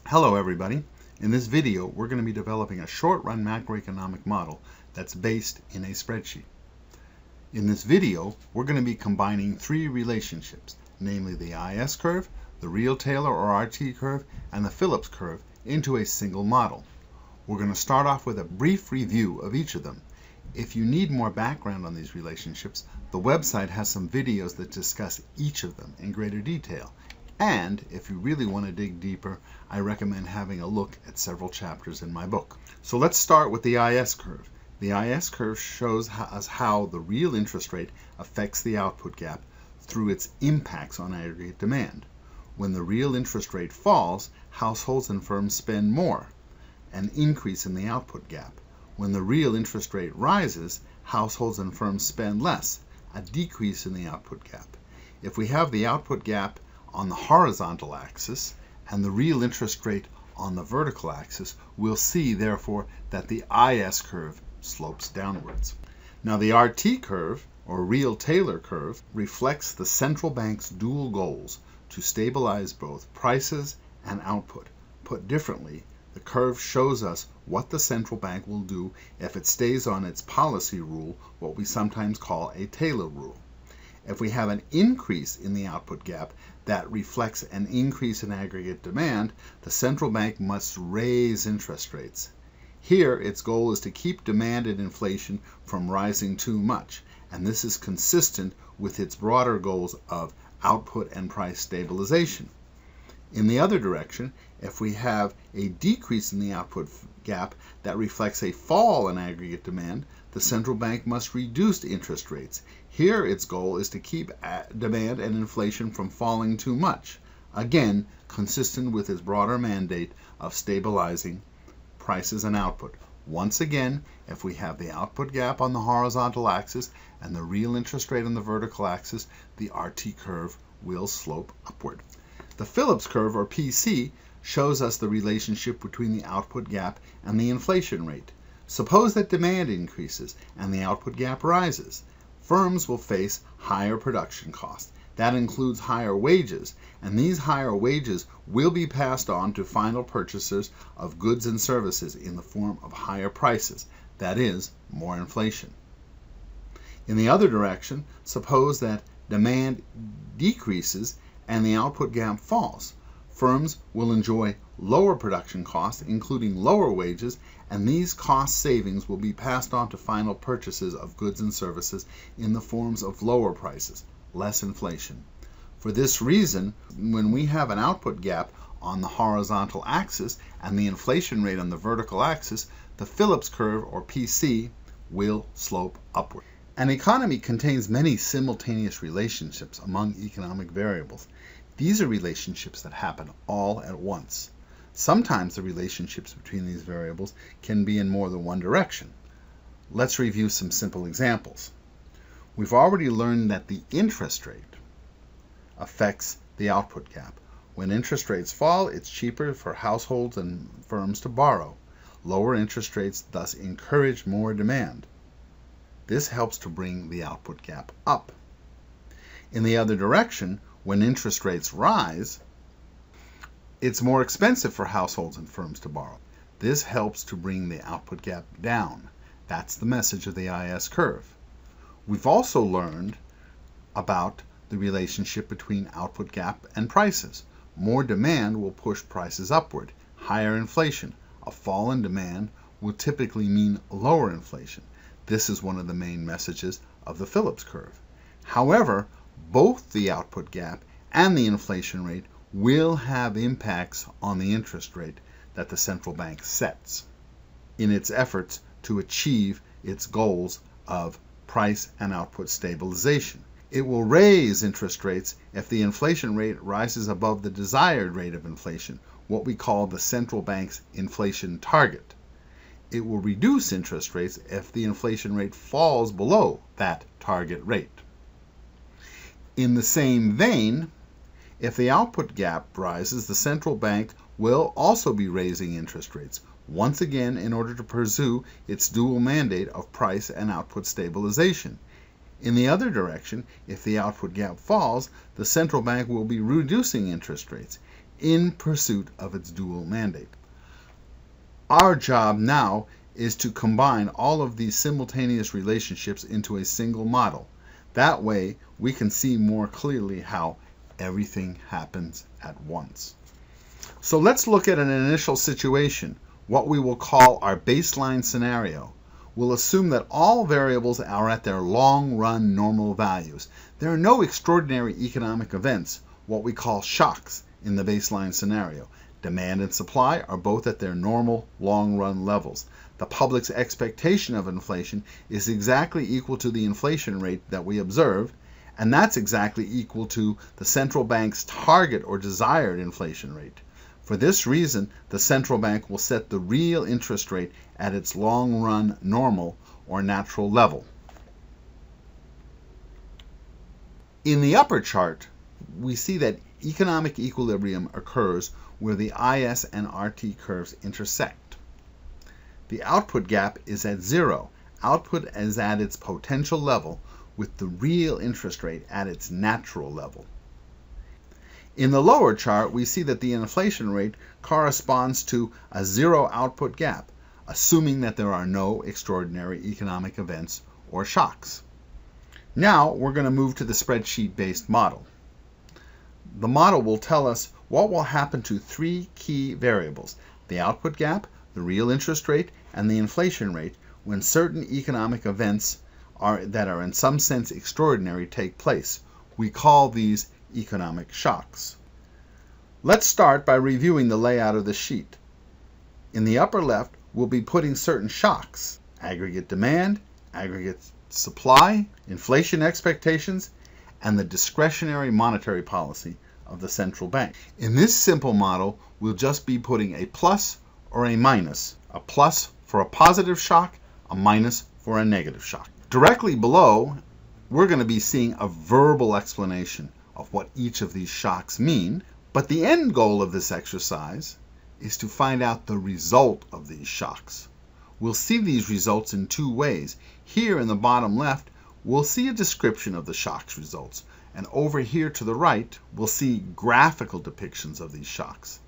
Hello everybody. In this video we're going to be developing a short-run macroeconomic model that's based in a spreadsheet. In this video we're going to be combining three relationships, namely the IS curve, the Real-Taylor or RT curve, and the Phillips curve into a single model. We're going to start off with a brief review of each of them. If you need more background on these relationships, the website has some videos that discuss each of them in greater detail. And if you really want to dig deeper, I recommend having a look at several chapters in my book. So let's start with the IS curve. The IS curve shows us how the real interest rate affects the output gap through its impacts on aggregate demand. When the real interest rate falls, households and firms spend more, an increase in the output gap. When the real interest rate rises, households and firms spend less, a decrease in the output gap. If we have the output gap on the horizontal axis and the real interest rate on the vertical axis, we'll see therefore that the IS curve slopes downwards. Now the RT curve, or Real-Taylor curve, reflects the central bank's dual goals to stabilize both prices and output. Put differently, the curve shows us what the central bank will do if it stays on its policy rule, what we sometimes call a Taylor rule. If we have an increase in the output gap that reflects an increase in aggregate demand, the central bank must raise interest rates. Here, its goal is to keep demand and inflation from rising too much, and this is consistent with its broader goals of output and price stabilization. In the other direction, if we have a decrease in the output gap that reflects a fall in aggregate demand, the central bank must reduce interest rates. Here, its goal is to keep demand and inflation from falling too much, again, consistent with its broader mandate of stabilizing prices and output. Once again, if we have the output gap on the horizontal axis and the real interest rate on the vertical axis, the RT curve will slope upward. The Phillips curve, or PC, shows us the relationship between the output gap and the inflation rate. Suppose that demand increases and the output gap rises. Firms will face higher production costs. That includes higher wages, and these higher wages will be passed on to final purchasers of goods and services in the form of higher prices, that is, more inflation. In the other direction, suppose that demand decreases and the output gap falls. Firms will enjoy lower production costs, including lower wages, and these cost savings will be passed on to final purchases of goods and services in the forms of lower prices, less inflation. For this reason, when we have an output gap on the horizontal axis and the inflation rate on the vertical axis, the Phillips curve, or PC, will slope upward. An economy contains many simultaneous relationships among economic variables. These are relationships that happen all at once. Sometimes the relationships between these variables can be in more than one direction. Let's review some simple examples. We've already learned that the interest rate affects the output gap. When interest rates fall, it's cheaper for households and firms to borrow. Lower interest rates thus encourage more demand. This helps to bring the output gap up. In the other direction, when interest rates rise, it's more expensive for households and firms to borrow. This helps to bring the output gap down. That's the message of the IS curve. We've also learned about the relationship between output gap and prices. More demand will push prices upward. Higher inflation. A fall in demand will typically mean lower inflation. This is one of the main messages of the Phillips curve. However, both the output gap and the inflation rate will have impacts on the interest rate that the central bank sets in its efforts to achieve its goals of price and output stabilization. It will raise interest rates if the inflation rate rises above the desired rate of inflation, what we call the central bank's inflation target. It will reduce interest rates if the inflation rate falls below that target rate. In the same vein, if the output gap rises, the central bank will also be raising interest rates, once again in order to pursue its dual mandate of price and output stabilization. In the other direction, if the output gap falls, the central bank will be reducing interest rates. in pursuit of its dual mandate. Our job now is to combine all of these simultaneous relationships into a single model. That way we can see more clearly how everything happens at once. So let's look at an initial situation, what we will call our baseline scenario. We'll assume that all variables are at their long-run normal values. There are no extraordinary economic events, what we call shocks, in the baseline scenario. Demand and supply are both at their normal long-run levels. The public's expectation of inflation is exactly equal to the inflation rate that we observed, and that's exactly equal to the central bank's target or desired inflation rate. For this reason, the central bank will set the real interest rate at its long-run normal or natural level. In the upper chart, we see that economic equilibrium occurs where the IS and RT curves intersect. The output gap is at zero. Output is at its potential level with the real interest rate at its natural level. In the lower chart, we see that the inflation rate corresponds to a zero output gap, assuming that there are no extraordinary economic events or shocks. Now we're going to move to the spreadsheet-based model. The model will tell us what will happen to three key variables: the output gap, the real interest rate, and the inflation rate when certain economic events that are in some sense extraordinary take place. We call these economic shocks. Let's start by reviewing the layout of the sheet. In the upper left, we'll be putting certain shocks: aggregate demand, aggregate supply, inflation expectations, and the discretionary monetary policy of the central bank. In this simple model, we'll just be putting a plus or a minus. A plus for a positive shock, a minus for a negative shock. Directly below, we're going to be seeing a verbal explanation of what each of these shocks mean, but the end goal of this exercise is to find out the result of these shocks. We'll see these results in two ways. Here in the bottom left, we'll see a description of the shock's results, and over here to the right, we'll see graphical depictions of these shocks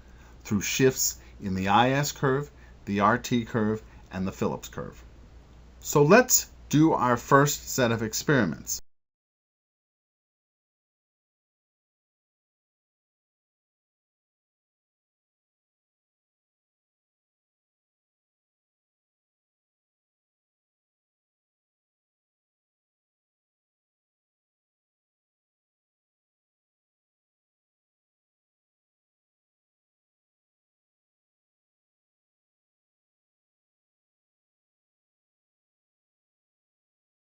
through shifts in the IS curve, the RT curve, and the Phillips curve. So let's do our first set of experiments.